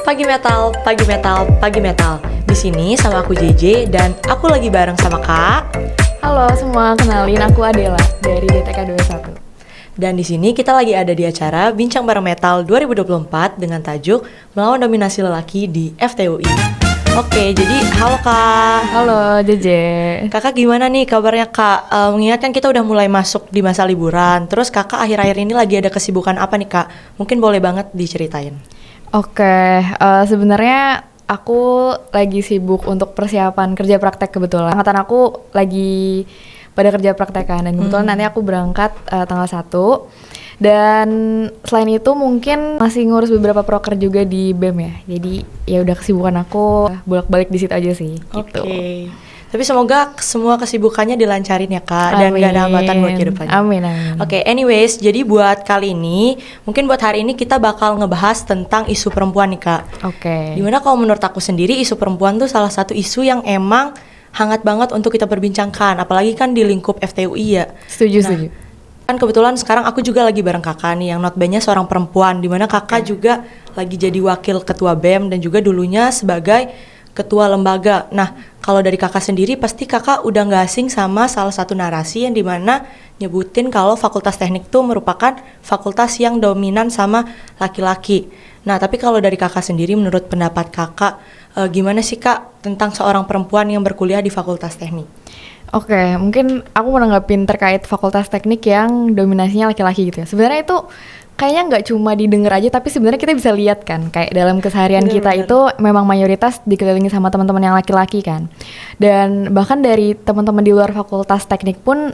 Pagi Metal, Pagi Metal, Pagi Metal. Di sini sama aku JJ dan aku lagi bareng sama Kak. Halo semua, kenalin aku Adela dari DTK 21. Dan di sini kita lagi ada di acara Bincang Bareng Metal 2024 dengan tajuk Melawan Dominasi Lelaki di FTUI. Oke, jadi halo Kak. Halo JJ. Kakak gimana nih kabarnya Kak? Mengingatkan kita udah mulai masuk di masa liburan. Terus Kakak akhir-akhir ini lagi ada kesibukan apa nih Kak? Mungkin boleh banget diceritain. Oke, sebenarnya aku lagi sibuk untuk persiapan kerja praktek kebetulan. Angkatan aku lagi pada kerja praktekan dan kebetulan nanti aku berangkat tanggal 1. Dan selain itu mungkin masih ngurus beberapa proker juga di BEM ya. Jadi ya udah kesibukan aku bolak-balik di situ aja sih. Gitu. Oke. Tapi semoga semua kesibukannya dilancarin ya Kak. Dan gak ada hambatan buat kehidupannya. Amin, amin. Oke, anyways, jadi buat kali ini, mungkin buat hari ini kita bakal ngebahas tentang isu perempuan nih Kak. Oke. Dimana kalau menurut aku sendiri isu perempuan tuh salah satu isu yang emang hangat banget untuk kita perbincangkan. Apalagi kan di lingkup FTUI ya. Setuju. Kan kebetulan sekarang aku juga lagi bareng kakak nih yang notabene seorang perempuan, dimana kakak juga lagi jadi wakil ketua BEM dan juga dulunya sebagai ketua lembaga. Nah, kalau dari kakak sendiri pasti kakak udah gak asing sama salah satu narasi yang dimana nyebutin kalau fakultas teknik itu merupakan fakultas yang dominan sama laki-laki. Nah, tapi kalau dari kakak sendiri menurut pendapat kakak, gimana sih kak tentang seorang perempuan yang berkuliah di fakultas teknik? Oke, mungkin aku mau nanggapin terkait fakultas teknik yang dominasinya laki-laki gitu ya. Sebenarnya itu kayaknya nggak cuma didengar aja, tapi sebenarnya kita bisa lihat kan, kayak dalam keseharian kita itu memang mayoritas dikelilingi sama teman-teman yang laki-laki kan. Dan bahkan dari teman-teman di luar fakultas teknik pun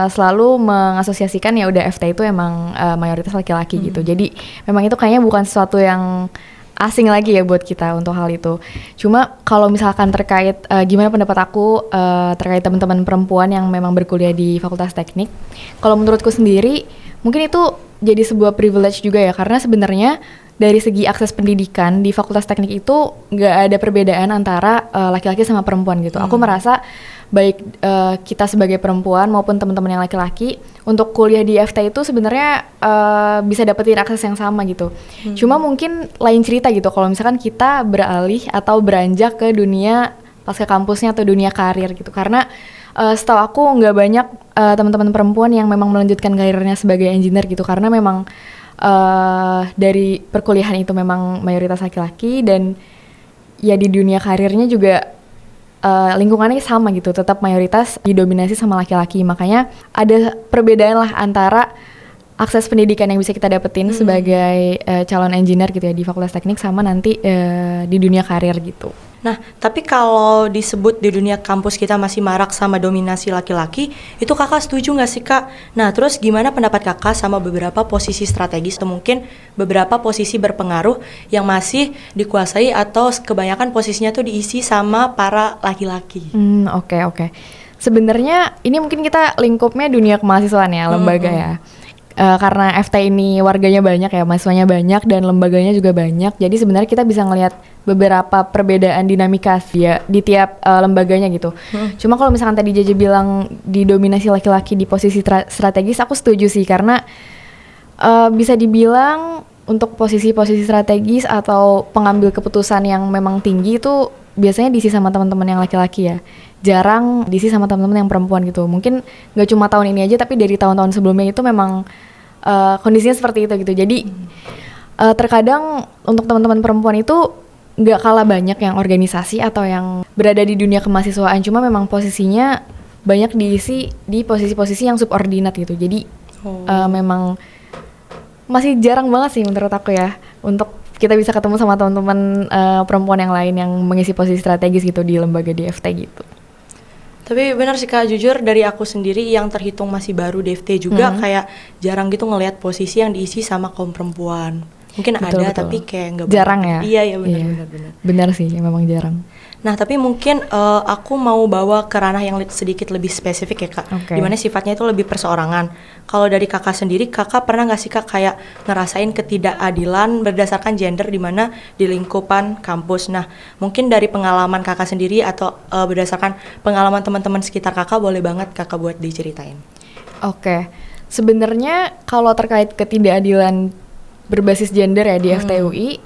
selalu mengasosiasikan ya udah FT itu emang mayoritas laki-laki gitu. Jadi memang itu kayaknya bukan sesuatu yang asing lagi ya buat kita untuk hal itu. Cuma kalau misalkan terkait gimana pendapat aku terkait teman-teman perempuan yang memang berkuliah di fakultas teknik, kalau menurutku sendiri mungkin itu jadi sebuah privilege juga ya, karena sebenarnya dari segi akses pendidikan di fakultas teknik itu nggak ada perbedaan antara laki-laki sama perempuan gitu. Aku merasa baik kita sebagai perempuan maupun teman-teman yang laki-laki untuk kuliah di FT itu sebenarnya bisa dapetin akses yang sama gitu. Cuma mungkin lain cerita gitu kalau misalkan kita beralih atau beranjak ke dunia pasca kampusnya atau dunia karir gitu. Karena setahu aku nggak banyak teman-teman perempuan yang memang melanjutkan karirnya sebagai engineer gitu, karena memang dari perkuliahan itu memang mayoritas laki-laki dan ya di dunia karirnya juga lingkungannya sama gitu, tetap mayoritas didominasi sama laki-laki. Makanya ada perbedaan lah antara akses pendidikan yang bisa kita dapetin sebagai calon engineer gitu ya di fakultas teknik sama nanti di dunia karir gitu. Nah, tapi kalau disebut di dunia kampus kita masih marak sama dominasi laki-laki, itu kakak setuju nggak sih kak? Nah, terus gimana pendapat kakak sama beberapa posisi strategis atau mungkin beberapa posisi berpengaruh yang masih dikuasai atau kebanyakan posisinya tuh diisi sama para laki-laki? Oke. Sebenarnya ini mungkin kita lingkupnya dunia kemahasiswaan ya, lembaga ya. Karena FT ini warganya banyak ya, mahasiswanya banyak dan lembaganya juga banyak. Jadi sebenarnya kita bisa ngelihat beberapa perbedaan dinamika ya di tiap lembaganya gitu. Cuma kalau misalkan tadi JJ bilang didominasi laki-laki di posisi strategis, aku setuju sih, karena bisa dibilang untuk posisi-posisi strategis atau pengambil keputusan yang memang tinggi itu biasanya diisi sama teman-teman yang laki-laki ya. Jarang diisi sama teman-teman yang perempuan gitu. Mungkin nggak cuma tahun ini aja, tapi dari tahun-tahun sebelumnya itu memang kondisinya seperti itu gitu. Jadi terkadang untuk teman-teman perempuan itu nggak kalah banyak yang organisasi atau yang berada di dunia kemahasiswaan. Cuma memang posisinya banyak diisi di posisi-posisi yang subordinat gitu. Jadi memang masih jarang banget sih menurut aku ya untuk kita bisa ketemu sama teman-teman perempuan yang lain yang mengisi posisi strategis gitu di lembaga di FT gitu. Tapi benar sih kak, jujur dari aku sendiri yang terhitung masih baru di FT juga kayak jarang gitu ngelihat posisi yang diisi sama kaum perempuan. Mungkin betul. Tapi kayak nggak jarang banget. Ya. Iya benar. Benar sih, memang jarang. Nah tapi mungkin aku mau bawa ke ranah yang sedikit lebih spesifik ya kak, dimana sifatnya itu lebih perseorangan. Kalau dari kakak sendiri, kakak pernah nggak sih kak kayak ngerasain ketidakadilan berdasarkan gender dimana di lingkupan kampus? Nah mungkin dari pengalaman kakak sendiri atau berdasarkan pengalaman teman-teman sekitar kakak, boleh banget kakak buat diceritain. Oke, sebenarnya kalau terkait ketidakadilan berbasis gender ya di FTUI,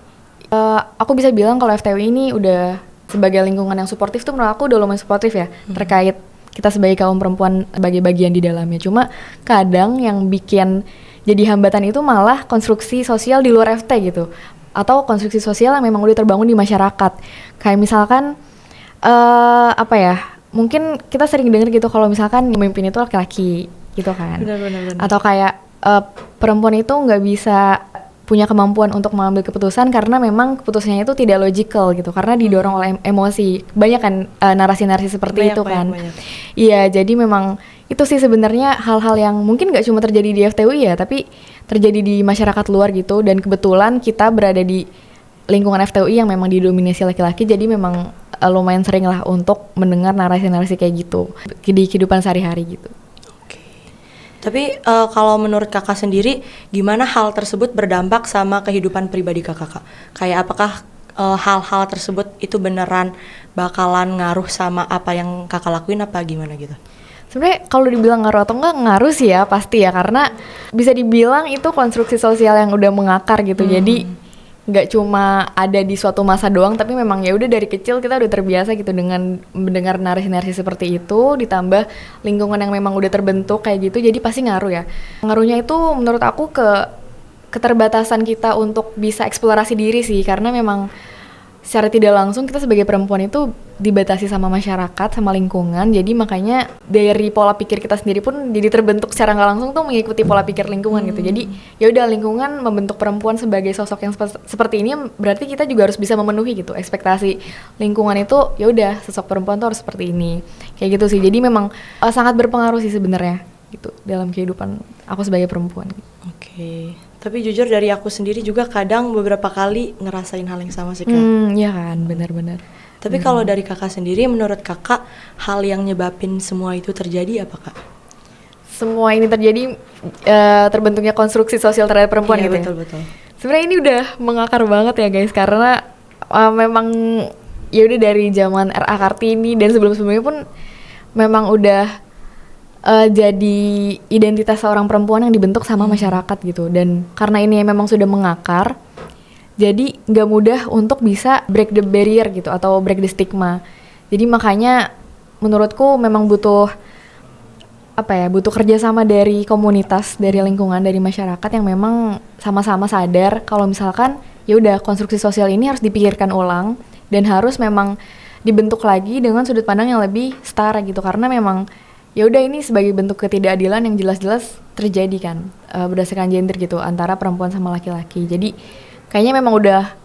Aku bisa bilang kalau FTWI ini udah sebagai lingkungan yang suportif tuh menurut aku udah lumayan suportif ya, terkait kita sebagai kaum perempuan sebagai bagian di dalamnya. Cuma kadang yang bikin jadi hambatan itu malah konstruksi sosial di luar FT gitu, atau konstruksi sosial yang memang udah terbangun di masyarakat. Kayak misalkan apa ya, mungkin kita sering dengar gitu kalau misalkan pemimpin itu laki-laki gitu kan. Benar. Atau kayak perempuan itu nggak bisa punya kemampuan untuk mengambil keputusan karena memang keputusannya itu tidak logical gitu, karena didorong oleh emosi. Banyak kan narasi-narasi seperti itu kan. Iya, jadi memang itu sih sebenarnya hal-hal yang mungkin nggak cuma terjadi di FTWI ya, tapi terjadi di masyarakat luar gitu. Dan kebetulan kita berada di lingkungan FTWI yang memang didominasi laki-laki, jadi memang lumayan sering lah untuk mendengar narasi-narasi kayak gitu di kehidupan sehari-hari gitu. Tapi kalau menurut kakak sendiri, gimana hal tersebut berdampak sama kehidupan pribadi kakak? Kayak apakah hal-hal tersebut itu beneran bakalan ngaruh sama apa yang kakak lakuin apa gimana gitu? Sebenarnya kalau dibilang ngaruh atau enggak, ngaruh sih ya pasti ya, karena bisa dibilang itu konstruksi sosial yang udah mengakar gitu. Jadi nggak cuma ada di suatu masa doang, tapi memang ya udah dari kecil kita udah terbiasa gitu dengan mendengar narasi-narasi seperti itu, ditambah lingkungan yang memang udah terbentuk kayak gitu, jadi pasti ngaruh ya. Ngaruhnya itu menurut aku ke keterbatasan kita untuk bisa eksplorasi diri sih, karena memang secara tidak langsung kita sebagai perempuan itu dibatasi sama masyarakat, sama lingkungan. Jadi makanya dari pola pikir kita sendiri pun jadi terbentuk secara nggak langsung tuh mengikuti pola pikir lingkungan gitu. Jadi ya udah, lingkungan membentuk perempuan sebagai sosok yang seperti ini, berarti kita juga harus bisa memenuhi gitu ekspektasi lingkungan itu. Ya udah, sosok perempuan tuh harus seperti ini, kayak gitu sih. Jadi memang sangat berpengaruh sih sebenarnya gitu dalam kehidupan aku sebagai perempuan. Oke. Tapi jujur dari aku sendiri juga kadang beberapa kali ngerasain hal yang sama sih Kak. Iya kan, benar-benar. Tapi kalau dari kakak sendiri, menurut kakak hal yang nyebabin semua itu terjadi apa Kak? Semua ini terjadi terbentuknya konstruksi sosial terhadap perempuan gitu ya? Betul. Sebenarnya ini udah mengakar banget ya guys, karena memang ya udah dari zaman RA Kartini dan sebelum-sebelumnya pun memang udah jadi identitas seorang perempuan yang dibentuk sama masyarakat gitu. Dan karena ini memang sudah mengakar, jadi nggak mudah untuk bisa break the barrier gitu atau break the stigma. Jadi makanya menurutku memang butuh kerjasama dari komunitas, dari lingkungan, dari masyarakat yang memang sama-sama sadar kalau misalkan ya udah, konstruksi sosial ini harus dipikirkan ulang dan harus memang dibentuk lagi dengan sudut pandang yang lebih setara gitu. Karena memang ya udah, ini sebagai bentuk ketidakadilan yang jelas-jelas terjadi kan berdasarkan gender gitu antara perempuan sama laki-laki. Jadi kayaknya memang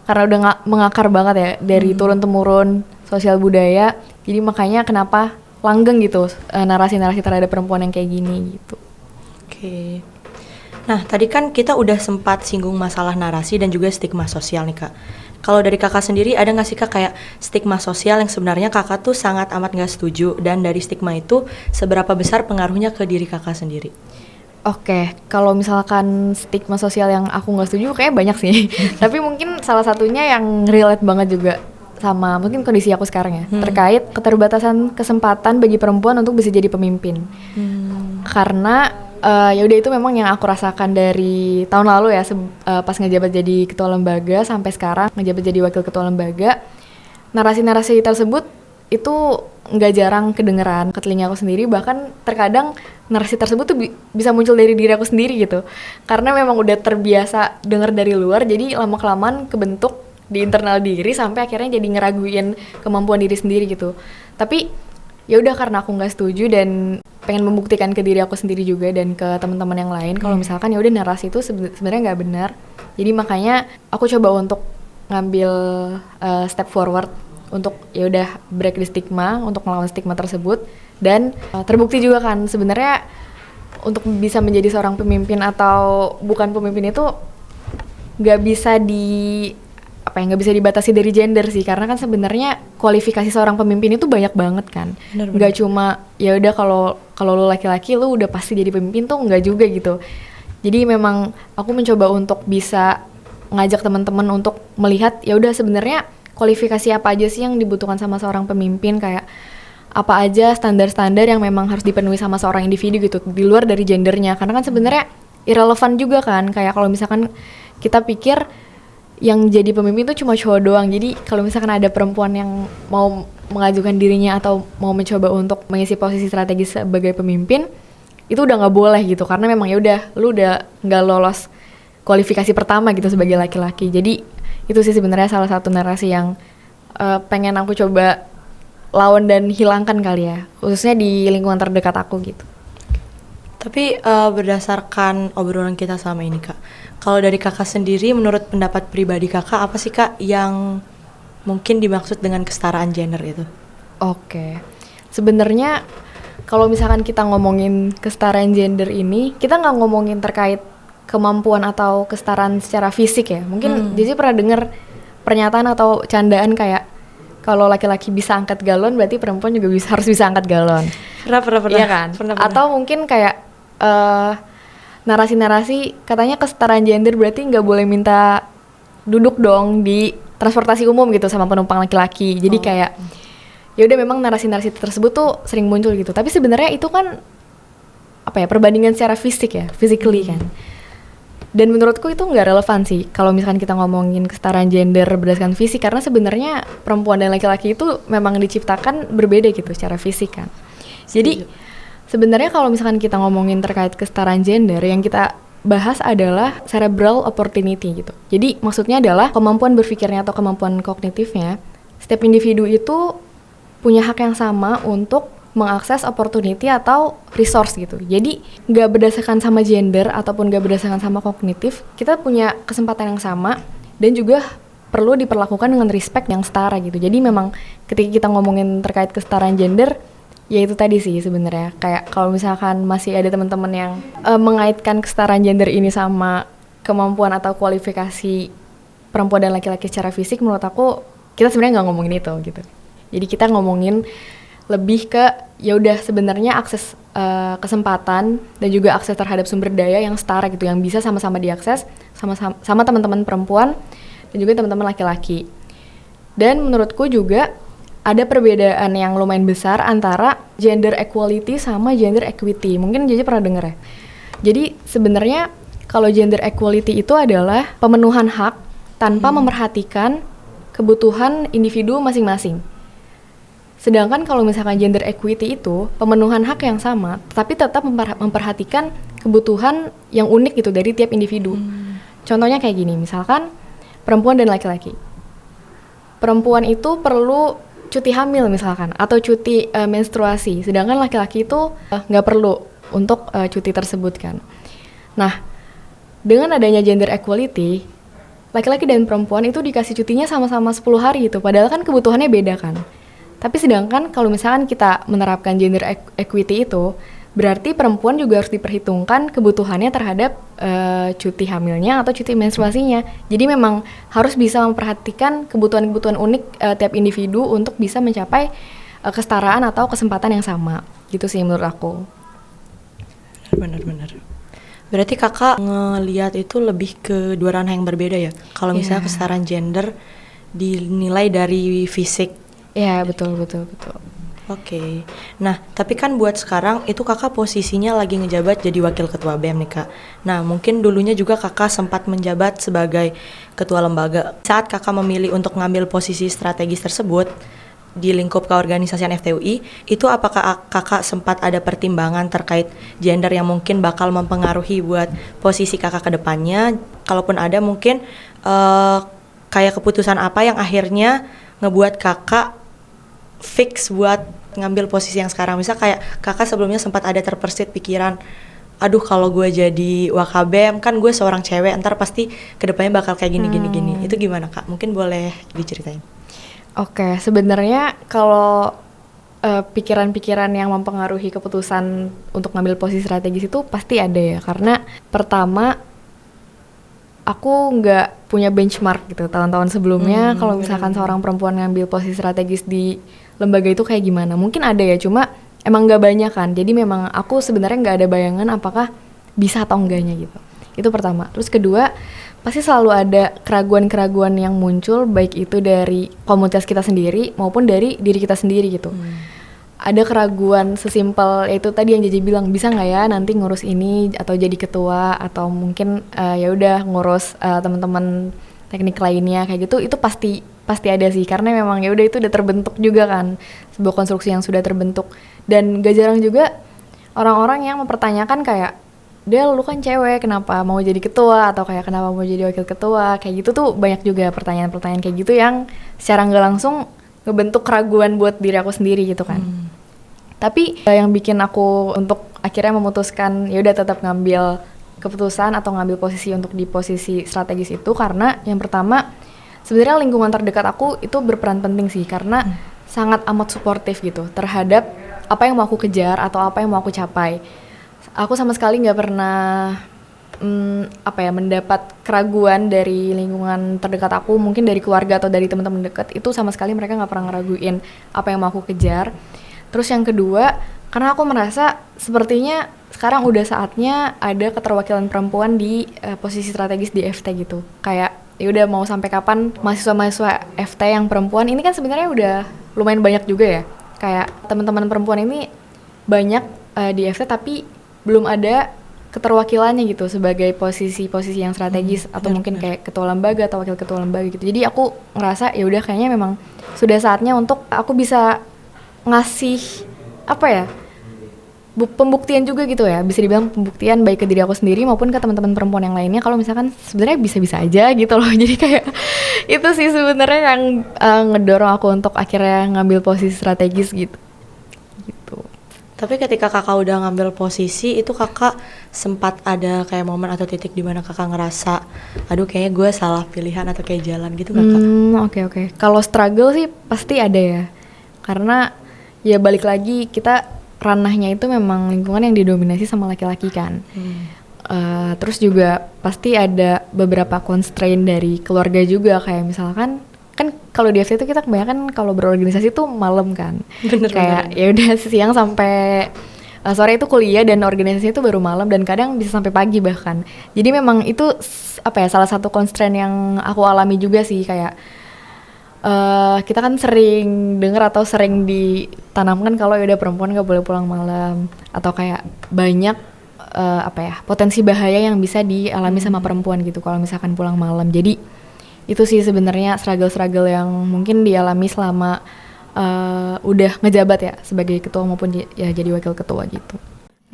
karena udah mengakar banget ya dari turun-temurun sosial budaya. Jadi makanya kenapa langgeng gitu narasi-narasi terhadap perempuan yang kayak gini gitu. Oke. Nah, tadi kan kita udah sempat singgung masalah narasi dan juga stigma sosial nih Kak. Kalau dari kakak sendiri, ada nggak sih Kak kayak stigma sosial yang sebenarnya kakak tuh sangat amat nggak setuju, dan dari stigma itu seberapa besar pengaruhnya ke diri kakak sendiri? Oke, kalau misalkan stigma sosial yang aku nggak setuju kayaknya banyak sih. Tapi mungkin salah satunya yang relate banget juga sama mungkin kondisi aku sekarang ya, terkait keterbatasan kesempatan bagi perempuan untuk bisa jadi pemimpin. Karena ya udah, itu memang yang aku rasakan dari tahun lalu ya, pas ngejabat jadi ketua lembaga sampai sekarang ngejabat jadi wakil ketua lembaga. Narasi-narasi tersebut itu nggak jarang kedengeran ke telinga aku sendiri, bahkan terkadang narasi tersebut tuh bisa muncul dari diri aku sendiri gitu, karena memang udah terbiasa denger dari luar, jadi lama-kelamaan kebentuk di internal diri sampai akhirnya jadi ngeraguin kemampuan diri sendiri gitu. Tapi ya udah, karena aku nggak setuju dan pengen membuktikan ke diri aku sendiri juga dan ke teman-teman yang lain kalau misalkan ya udah, narasi itu sebenarnya nggak benar. Jadi makanya aku coba untuk ngambil step forward untuk ya udah break the stigma, untuk melawan stigma tersebut. Dan terbukti juga kan sebenarnya untuk bisa menjadi seorang pemimpin atau bukan pemimpin itu nggak bisa nggak bisa dibatasi dari gender sih, karena kan sebenarnya kualifikasi seorang pemimpin itu banyak banget kan. Nggak cuma ya udah kalau lu laki-laki lu udah pasti jadi pemimpin, tuh nggak juga gitu. Jadi memang aku mencoba untuk bisa ngajak teman-teman untuk melihat ya udah, sebenarnya kualifikasi apa aja sih yang dibutuhkan sama seorang pemimpin, kayak apa aja standar-standar yang memang harus dipenuhi sama seorang individu gitu, di luar dari gendernya. Karena kan sebenarnya irrelevant juga kan, kayak kalau misalkan kita pikir yang jadi pemimpin tuh cuma cowok doang. Jadi kalau misalkan ada perempuan yang mau mengajukan dirinya atau mau mencoba untuk mengisi posisi strategis sebagai pemimpin, itu udah nggak boleh gitu, karena memang ya udah lu udah nggak lolos kualifikasi pertama gitu sebagai laki-laki. Jadi itu sih sebenarnya salah satu narasi yang pengen aku coba lawan dan hilangkan kali ya, khususnya di lingkungan terdekat aku gitu. Tapi berdasarkan obrolan kita sama ini Kak, kalau dari Kakak sendiri, menurut pendapat pribadi Kakak, apa sih Kak yang mungkin dimaksud dengan kesetaraan gender itu? Oke, sebenarnya kalau misalkan kita ngomongin kesetaraan gender ini, kita nggak ngomongin terkait kemampuan atau kesetaraan secara fisik ya. Mungkin Jesse pernah dengar pernyataan atau candaan kayak kalau laki-laki bisa angkat galon, berarti perempuan juga harus bisa angkat galon. Pernah. Iya kan? Pernah. Atau mungkin kayak narasi-narasi katanya kesetaraan gender berarti nggak boleh minta duduk dong di transportasi umum gitu sama penumpang laki-laki. Jadi kayak ya udah, memang narasi-narasi tersebut tuh sering muncul gitu. Tapi sebenarnya itu kan apa ya, perbandingan secara fisik ya, physically kan. Dan menurutku itu nggak relevan sih kalau misalkan kita ngomongin kesetaraan gender berdasarkan fisik, karena sebenarnya perempuan dan laki-laki itu memang diciptakan berbeda gitu secara fisik kan. Jadi sebenarnya kalau misalkan kita ngomongin terkait kesetaraan gender, yang kita bahas adalah cerebral opportunity gitu. Jadi maksudnya adalah kemampuan berpikirnya atau kemampuan kognitifnya. Setiap individu itu punya hak yang sama untuk mengakses opportunity atau resource gitu. Jadi nggak berdasarkan sama gender ataupun nggak berdasarkan sama kognitif, kita punya kesempatan yang sama dan juga perlu diperlakukan dengan respect yang setara gitu. Jadi memang ketika kita ngomongin terkait kesetaraan gender, ya itu tadi sih sebenarnya, kayak kalau misalkan masih ada teman-teman yang mengaitkan kesetaraan gender ini sama kemampuan atau kualifikasi perempuan dan laki-laki secara fisik, menurut aku kita sebenarnya nggak ngomongin itu gitu. Jadi kita ngomongin lebih ke ya udah sebenarnya akses kesempatan dan juga akses terhadap sumber daya yang setara gitu, yang bisa sama-sama diakses sama teman-teman perempuan dan juga teman-teman laki-laki. Dan menurutku juga ada perbedaan yang lumayan besar antara gender equality sama gender equity. Mungkin Jaja pernah dengar ya. Jadi sebenarnya kalau gender equality itu adalah pemenuhan hak tanpa memperhatikan kebutuhan individu masing-masing. Sedangkan kalau misalkan gender equity itu pemenuhan hak yang sama, tapi tetap memperhatikan kebutuhan yang unik gitu dari tiap individu. Contohnya kayak gini, misalkan perempuan dan laki-laki. Perempuan itu perlu cuti hamil misalkan, atau cuti menstruasi, sedangkan laki-laki itu nggak perlu untuk cuti tersebut kan. Nah, dengan adanya gender equality, laki-laki dan perempuan itu dikasih cutinya sama-sama 10 hari gitu, padahal kan kebutuhannya beda kan. Tapi sedangkan kalau misalkan kita menerapkan gender equity itu, berarti perempuan juga harus diperhitungkan kebutuhannya terhadap cuti hamilnya atau cuti menstruasinya. Jadi memang harus bisa memperhatikan kebutuhan-kebutuhan unik tiap individu untuk bisa mencapai kesetaraan atau kesempatan yang sama. Gitu sih menurut aku. Benar. Berarti kakak ngelihat itu lebih ke dua ranah yang berbeda ya? Kalau misalnya kesetaraan gender dinilai dari fisik. Iya, betul. Oke. Nah, tapi kan buat sekarang itu kakak posisinya lagi ngejabat jadi wakil ketua BEM nih kak. Nah, mungkin dulunya juga kakak sempat menjabat sebagai ketua lembaga. Saat kakak memilih untuk ngambil posisi strategis tersebut di lingkup keorganisasian FTUI, itu apakah kakak sempat ada pertimbangan terkait gender yang mungkin bakal mempengaruhi buat posisi kakak ke depannya? Kalaupun ada, mungkin kayak keputusan apa yang akhirnya ngebuat kakak fix buat ngambil posisi yang sekarang? Misal kayak kakak sebelumnya sempat ada terbersit pikiran, aduh kalau gue jadi wakabem kan gue seorang cewek, ntar pasti kedepannya bakal kayak gini. Itu gimana kak? Mungkin boleh diceritain. Oke, sebenarnya kalau pikiran-pikiran yang mempengaruhi keputusan untuk ngambil posisi strategis itu pasti ada ya. Karena pertama, aku nggak punya benchmark gitu tahun-tahun sebelumnya. Kalau misalkan seorang perempuan ngambil posisi strategis di lembaga itu kayak gimana, mungkin ada ya, cuma emang nggak banyak kan. Jadi memang aku sebenarnya nggak ada bayangan apakah bisa atau enggaknya gitu. Itu pertama. Terus kedua, pasti selalu ada keraguan-keraguan yang muncul, baik itu dari komunitas kita sendiri maupun dari diri kita sendiri gitu. Ada keraguan sesimpel itu tadi yang Jaji bilang, bisa nggak ya nanti ngurus ini atau jadi ketua, atau mungkin ya udah ngurus teman-teman teknik lainnya kayak gitu, itu pasti ada sih, karena memang ya udah itu udah terbentuk juga kan, sebuah konstruksi yang sudah terbentuk. Dan gak jarang juga orang-orang yang mempertanyakan kayak, Del, lu kan cewek, kenapa mau jadi ketua, atau kayak kenapa mau jadi wakil ketua, kayak gitu tuh banyak juga pertanyaan-pertanyaan kayak gitu yang secara nggak langsung ngebentuk keraguan buat diri aku sendiri gitu kan. Tapi yang bikin aku untuk akhirnya memutuskan ya udah tetap ngambil keputusan atau ngambil posisi untuk di posisi strategis itu, karena yang pertama sebenarnya lingkungan terdekat aku itu berperan penting sih, karena sangat amat suportif gitu terhadap apa yang mau aku kejar atau apa yang mau aku capai. Aku sama sekali nggak pernah mendapat keraguan dari lingkungan terdekat aku, mungkin dari keluarga atau dari teman-teman dekat, itu sama sekali mereka nggak pernah ngeraguin apa yang mau aku kejar. Terus yang kedua, karena aku merasa sepertinya sekarang udah saatnya ada keterwakilan perempuan di posisi strategis di FT gitu. Kayak ya udah mau sampai kapan mahasiswa-mahasiswa FT yang perempuan ini kan sebenarnya udah lumayan banyak juga ya. Kayak teman-teman perempuan ini banyak di FT tapi belum ada keterwakilannya gitu sebagai posisi-posisi yang strategis atau mungkin kayak ketua lembaga atau wakil ketua lembaga gitu. Jadi aku ngerasa ya udah kayaknya memang sudah saatnya untuk aku bisa ngasih pembuktian juga gitu ya, bisa dibilang pembuktian baik ke diri aku sendiri maupun ke teman-teman perempuan yang lainnya kalau misalkan sebenarnya bisa-bisa aja gitu loh. Jadi kayak itu sih sebenarnya yang ngedorong aku untuk akhirnya ngambil posisi strategis gitu. Tapi ketika kakak udah ngambil posisi itu, kakak sempat ada kayak momen atau titik di mana kakak ngerasa aduh kayaknya gue salah pilihan atau kayak jalan gitu kakak? Oke. Kalau struggle sih pasti ada ya, karena ya balik lagi kita ranahnya itu memang lingkungan yang didominasi sama laki-laki kan. Terus juga pasti ada beberapa constraint dari keluarga juga, kayak misalkan kan kalau di FT itu kita kebanyakan kalau berorganisasi tuh malam kan. Kayak ya udah siang sampai sore itu kuliah dan organisasinya itu baru malam dan kadang bisa sampai pagi bahkan. Jadi memang itu salah satu constraint yang aku alami juga sih, kayak kita kan sering dengar atau sering ditanamkan kalau ya udah perempuan nggak boleh pulang malam, atau kayak banyak potensi bahaya yang bisa dialami sama perempuan gitu kalau misalkan pulang malam. Jadi itu sih sebenarnya struggle yang mungkin dialami selama udah ngejabat ya sebagai ketua maupun ya jadi wakil ketua gitu.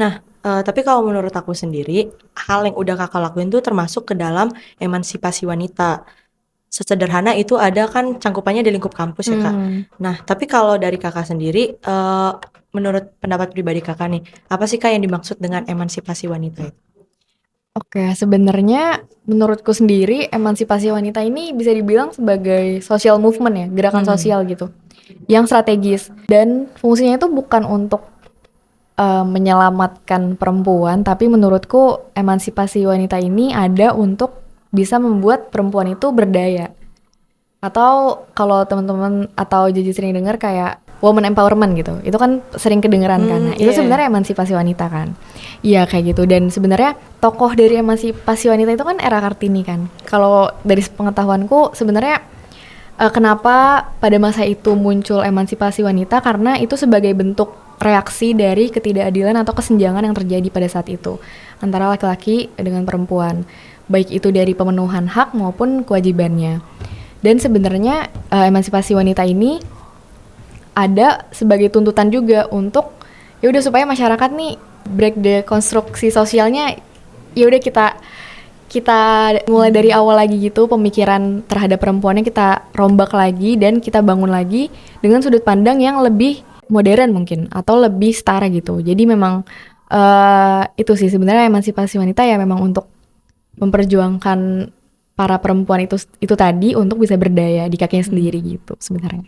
Nah, tapi kalau menurut aku sendiri, hal yang udah kakak lakuin tuh termasuk ke dalam emansipasi wanita. Sesederhana itu ada kan cangkupannya di lingkup kampus ya kak. Nah, tapi kalau dari kakak sendiri, menurut pendapat pribadi kakak nih, apa sih kak yang dimaksud dengan emansipasi wanita itu? Oke, sebenarnya menurutku sendiri emansipasi wanita ini bisa dibilang sebagai social movement ya, gerakan sosial gitu, yang strategis dan fungsinya itu bukan untuk menyelamatkan perempuan, tapi menurutku emansipasi wanita ini ada untuk bisa membuat perempuan itu berdaya. Atau kalau teman-teman atau jadi sering dengar kayak woman empowerment gitu, itu kan sering kedengeran kan. Nah, itu sebenarnya emansipasi wanita kan. Iya kayak gitu. Dan sebenarnya tokoh dari emansipasi wanita itu kan Era Kartini kan. Kalau dari pengetahuanku sebenarnya kenapa pada masa itu muncul emansipasi wanita, karena itu sebagai bentuk reaksi dari ketidakadilan atau kesenjangan yang terjadi pada saat itu antara laki-laki dengan perempuan, baik itu dari pemenuhan hak maupun kewajibannya. Dan sebenarnya emansipasi wanita ini ada sebagai tuntutan juga untuk ya udah supaya masyarakat nih break the konstruksi sosialnya, ya udah kita mulai dari awal lagi gitu, pemikiran terhadap perempuannya kita rombak lagi dan kita bangun lagi dengan sudut pandang yang lebih modern mungkin atau lebih setara gitu. Jadi memang itu sih sebenarnya emansipasi wanita ya, memang untuk memperjuangkan para perempuan itu tadi untuk bisa berdaya di kakinya sendiri gitu sebenarnya.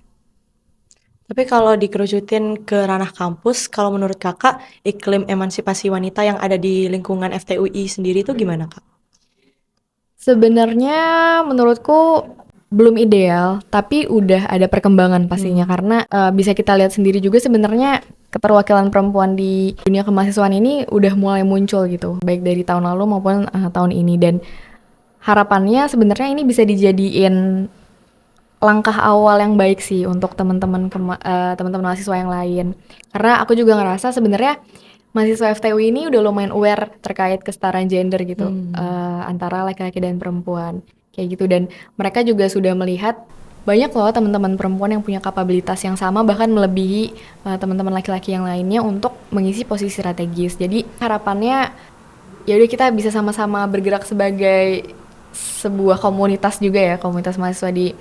Tapi kalau dikerucutin ke ranah kampus, kalau menurut kakak iklim emansipasi wanita yang ada di lingkungan FTUI sendiri itu gimana kak? Sebenarnya menurutku belum ideal, tapi udah ada perkembangan pastinya karena bisa kita lihat sendiri juga sebenarnya keterwakilan perempuan di dunia kemahasiswaan ini udah mulai muncul gitu, baik dari tahun lalu maupun tahun ini. Dan harapannya sebenarnya ini bisa dijadiin langkah awal yang baik sih untuk teman-teman mahasiswa yang lain. Karena aku juga ngerasa sebenarnya mahasiswa FTUI ini udah lumayan aware terkait kesetaraan gender gitu, antara laki-laki dan perempuan. kayak gitu. Dan mereka juga sudah melihat banyak loh teman-teman perempuan yang punya kapabilitas yang sama, bahkan melebihi teman-teman laki-laki yang lainnya untuk mengisi posisi strategis. Jadi harapannya ya udah kita bisa sama-sama bergerak sebagai sebuah komunitas juga ya, komunitas mahasiswa di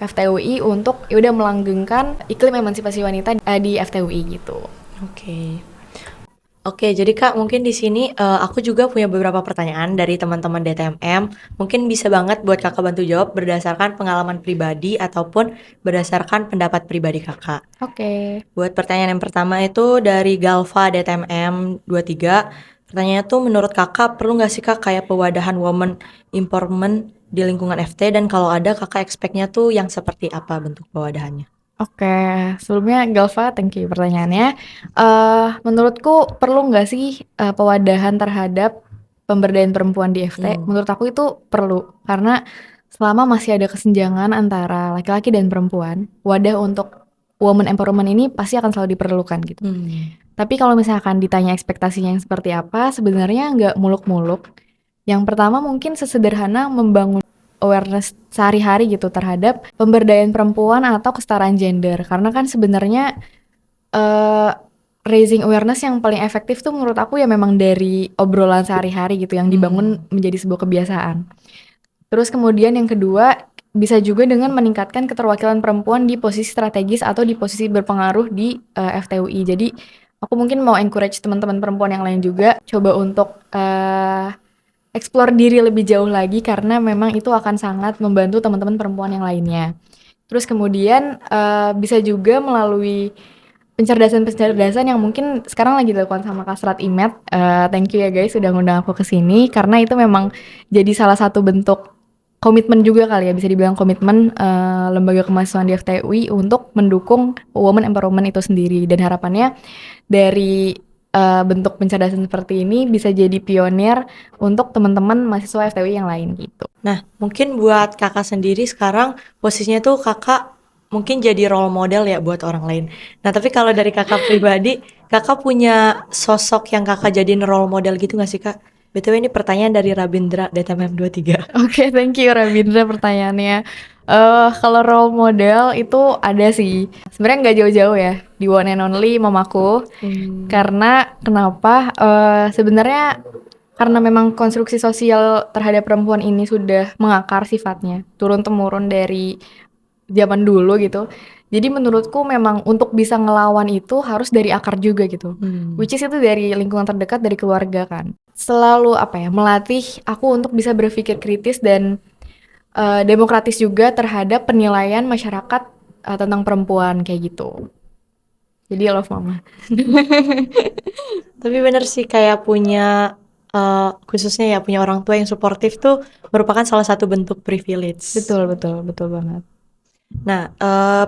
FTUI untuk ya udah melanggengkan iklim emansipasi wanita di FTUI gitu. Oke. Oke, jadi Kak, mungkin di sini aku juga punya beberapa pertanyaan dari teman-teman DTMM. Mungkin bisa banget buat Kakak bantu jawab berdasarkan pengalaman pribadi ataupun berdasarkan pendapat pribadi Kakak. Oke. Buat pertanyaan yang pertama itu dari Galva DTMM 23. Pertanyaannya tuh menurut Kakak perlu nggak sih Kak kayak pewadahan women empowerment di lingkungan FT, dan kalau ada Kakak expect-nya tuh yang seperti apa bentuk pewadahannya? Oke, sebelumnya Galva, thank you pertanyaannya. Menurutku perlu nggak sih pewadahan terhadap pemberdayaan perempuan di FT? Menurut aku itu perlu, karena selama masih ada kesenjangan antara laki-laki dan perempuan, wadah untuk women empowerment ini pasti akan selalu diperlukan gitu. Tapi kalau misalkan ditanya ekspektasinya yang seperti apa, sebenarnya nggak muluk-muluk. Yang pertama mungkin sesederhana membangun awareness sehari-hari gitu terhadap pemberdayaan perempuan atau kesetaraan gender. Karena kan sebenarnya raising awareness yang paling efektif tuh menurut aku ya memang dari obrolan sehari-hari gitu yang dibangun menjadi sebuah kebiasaan. Terus kemudian yang kedua bisa juga dengan meningkatkan keterwakilan perempuan di posisi strategis atau di posisi berpengaruh di FTUI. Jadi aku mungkin mau encourage teman-teman perempuan yang lain juga coba untuk explore diri lebih jauh lagi, karena memang itu akan sangat membantu teman-teman perempuan yang lainnya. Terus kemudian bisa juga melalui pencerdasan-pencerdasan yang mungkin sekarang lagi dilakukan sama Kasrat Imed. Thank you ya guys sudah ngundang aku ke sini, karena itu memang jadi salah satu bentuk komitmen juga kali ya, bisa dibilang komitmen lembaga kemahasiswaan di FTUI untuk mendukung women empowerment itu sendiri. Dan harapannya dari bentuk pencerdasan seperti ini bisa jadi pionir untuk teman-teman mahasiswa FTUI yang lain gitu. Nah, mungkin buat Kakak sendiri sekarang posisinya tuh Kakak mungkin jadi role model ya buat orang lain. Nah, tapi kalau dari Kakak pribadi, Kakak punya sosok yang Kakak jadiin role model gitu nggak sih Kak? BTW ini pertanyaan dari Rabindra DTMM 23. Oke, thank you Rabindra pertanyaannya. Kalau role model itu ada sih. Sebenarnya nggak jauh-jauh ya, di one and only mamaku. Karena kenapa? Sebenarnya karena memang konstruksi sosial terhadap perempuan ini sudah mengakar sifatnya, turun-temurun dari zaman dulu gitu. Jadi menurutku memang untuk bisa ngelawan itu harus dari akar juga gitu. Which is itu dari lingkungan terdekat, dari keluarga kan. Selalu melatih aku untuk bisa berpikir kritis dan demokratis juga terhadap penilaian masyarakat tentang perempuan kayak gitu. Jadi I love mama. Tapi bener sih kayak punya khususnya ya punya orang tua yang suportif tuh merupakan salah satu bentuk privilege. Betul banget. Nah,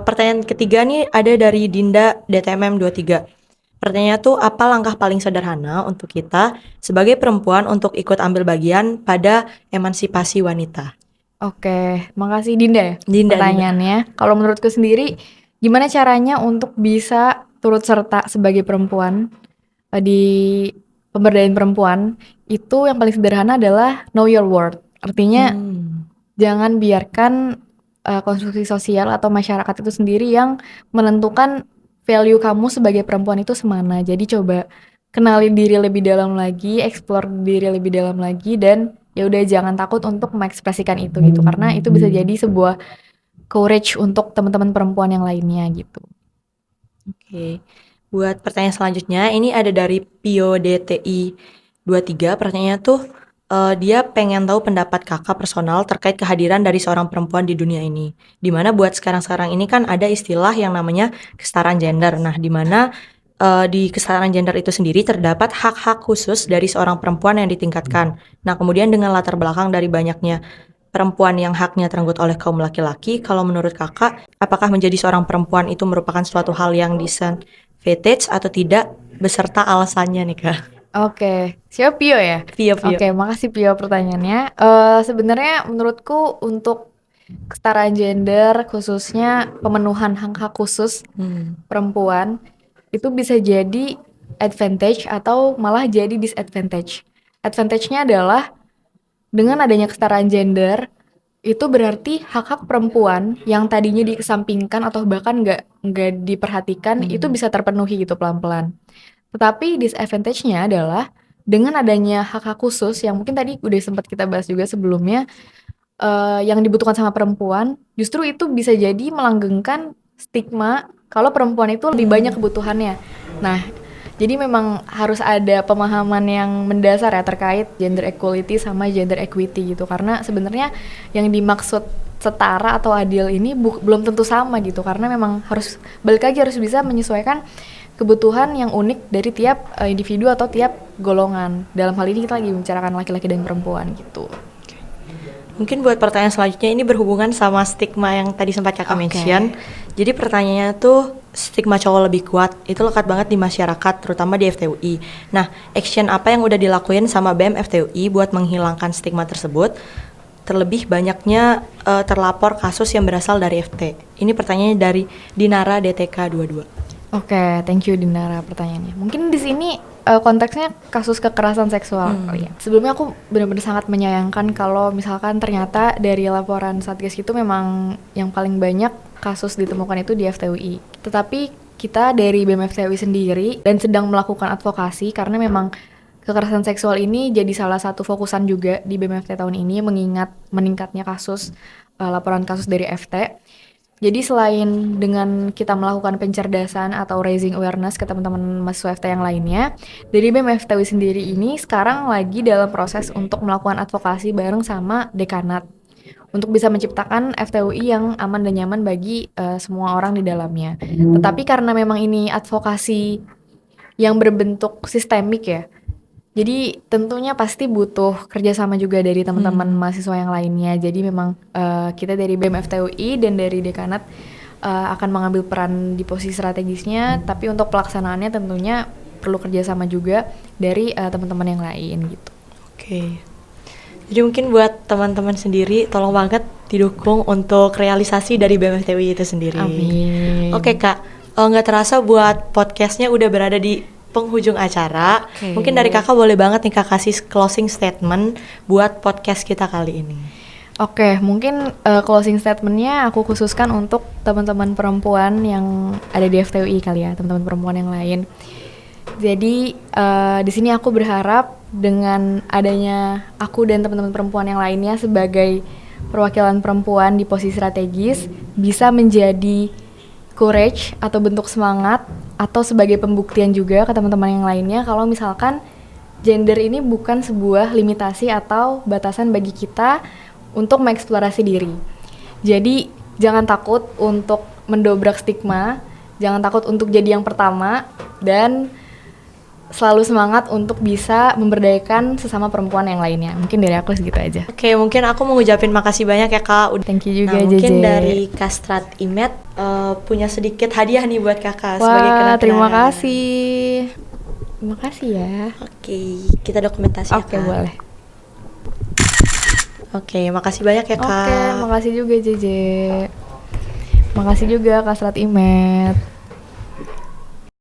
pertanyaan ketiga nih ada dari Dinda DTMM 23. Pertanyaannya tuh apa langkah paling sederhana untuk kita sebagai perempuan untuk ikut ambil bagian pada emansipasi wanita? Oke, makasih Dinda ya Dinda. pertanyaannya. Kalau menurutku sendiri, gimana caranya untuk bisa turut serta sebagai perempuan di pemberdayaan perempuan? Itu yang paling sederhana adalah know your worth. Artinya jangan biarkan konstruksi sosial atau masyarakat itu sendiri yang menentukan value kamu sebagai perempuan itu semana. Jadi coba kenali diri lebih dalam lagi, explore diri lebih dalam lagi, dan ya udah jangan takut untuk mengekspresikan itu gitu, karena itu bisa jadi sebuah courage untuk teman-teman perempuan yang lainnya gitu. Oke. Buat pertanyaan selanjutnya, ini ada dari Pio DTI 23. Pertanyaannya tuh dia pengen tahu pendapat Kakak personal terkait kehadiran dari seorang perempuan di dunia ini. Dimana buat sekarang-sekarang ini kan ada istilah yang namanya kesetaraan gender. Nah, dimana di kesetaraan gender itu sendiri terdapat hak-hak khusus dari seorang perempuan yang ditingkatkan. Nah, kemudian dengan latar belakang dari banyaknya perempuan yang haknya terenggut oleh kaum laki-laki, kalau menurut Kakak, apakah menjadi seorang perempuan itu merupakan suatu hal yang disadvantage atau tidak, beserta alasannya nih Kak? Oke, siapa Pio ya? Pio. Oke, makasih Pio pertanyaannya. Sebenarnya menurutku untuk kesetaraan gender, khususnya pemenuhan hak-hak khusus perempuan, itu bisa jadi advantage atau malah jadi disadvantage. Advantage-nya adalah dengan adanya kesetaraan gender, itu berarti hak-hak perempuan yang tadinya dikesampingkan atau bahkan nggak diperhatikan itu bisa terpenuhi gitu pelan-pelan. Tetapi disadvantage-nya adalah dengan adanya hak-hak khusus yang mungkin tadi udah sempat kita bahas juga sebelumnya, yang dibutuhkan sama perempuan, justru itu bisa jadi melanggengkan stigma kalau perempuan itu lebih banyak kebutuhannya. Nah, jadi memang harus ada pemahaman yang mendasar ya terkait gender equality sama gender equity gitu. Karena sebenarnya yang dimaksud setara atau adil ini belum tentu sama gitu. Karena memang harus balik lagi harus bisa menyesuaikan kebutuhan yang unik dari tiap individu atau tiap golongan. Dalam hal ini kita lagi membicarakan laki-laki dan perempuan gitu. Mungkin buat pertanyaan selanjutnya ini berhubungan sama stigma yang tadi sempat kakak mention. Jadi pertanyaannya tuh stigma cowok lebih kuat itu lekat banget di masyarakat, terutama di FTUI. Nah, action apa yang udah dilakuin sama BEM FTUI buat menghilangkan stigma tersebut? Terlebih banyaknya terlapor kasus yang berasal dari FT. Ini pertanyaannya dari Dinara DTK 22. Oke, thank you Dinara pertanyaannya. Mungkin di sini konteksnya kasus kekerasan seksual kali ya. Sebelumnya aku benar-benar sangat menyayangkan kalau misalkan ternyata dari laporan Satgas itu memang yang paling banyak kasus ditemukan itu di FTUI. Tetapi kita dari BEM FTUI sendiri dan sedang melakukan advokasi karena memang kekerasan seksual ini jadi salah satu fokusan juga di BEM FT tahun ini mengingat meningkatnya kasus laporan kasus dari FT. Jadi selain dengan kita melakukan pencerdasan atau raising awareness ke teman-teman mahasiswa FT yang lainnya, dari BEM FTUI sendiri ini sekarang lagi dalam proses untuk melakukan advokasi bareng sama dekanat untuk bisa menciptakan FTUI yang aman dan nyaman bagi semua orang di dalamnya. Tetapi karena memang ini advokasi yang berbentuk sistemik ya, jadi tentunya pasti butuh kerjasama juga dari teman-teman mahasiswa yang lainnya. Jadi memang kita dari BEM FTUI dan dari dekanat akan mengambil peran di posisi strategisnya. Tapi untuk pelaksanaannya tentunya perlu kerjasama juga dari teman-teman yang lain gitu. Oke. Jadi mungkin buat teman-teman sendiri tolong banget didukung untuk realisasi dari BEM FTUI itu sendiri. Amin. Oke Kak, nggak terasa buat podcastnya udah berada di penghujung acara. Mungkin dari kakak boleh banget nih kak kasih closing statement buat podcast kita kali ini. Oke, mungkin closing statementnya aku khususkan untuk teman-teman perempuan yang ada di FTUI kali ya, teman-teman perempuan yang lain. Jadi di sini aku berharap dengan adanya aku dan teman-teman perempuan yang lainnya sebagai perwakilan perempuan di posisi strategis bisa menjadi courage atau bentuk semangat atau sebagai pembuktian juga ke teman-teman yang lainnya kalau misalkan gender ini bukan sebuah limitasi atau batasan bagi kita untuk mengeksplorasi diri. Jadi jangan takut untuk mendobrak stigma, jangan takut untuk jadi yang pertama, dan selalu semangat untuk bisa memberdayakan sesama perempuan yang lainnya. Mungkin dari aku segitu aja. Oke, mungkin aku mau ngucapin makasih banyak ya Kak. Thank you juga, mungkin JJ. dari Kastrat Imet punya sedikit hadiah nih buat Kakak sebagai Wah, kenang-kenangan. terima kasih. Terima kasih ya. Oke, kita dokumentasi ya Oke, Kak. boleh. Oke, makasih banyak ya Kak. Oke, makasih juga JJ. Makasih juga Kastrat Imet.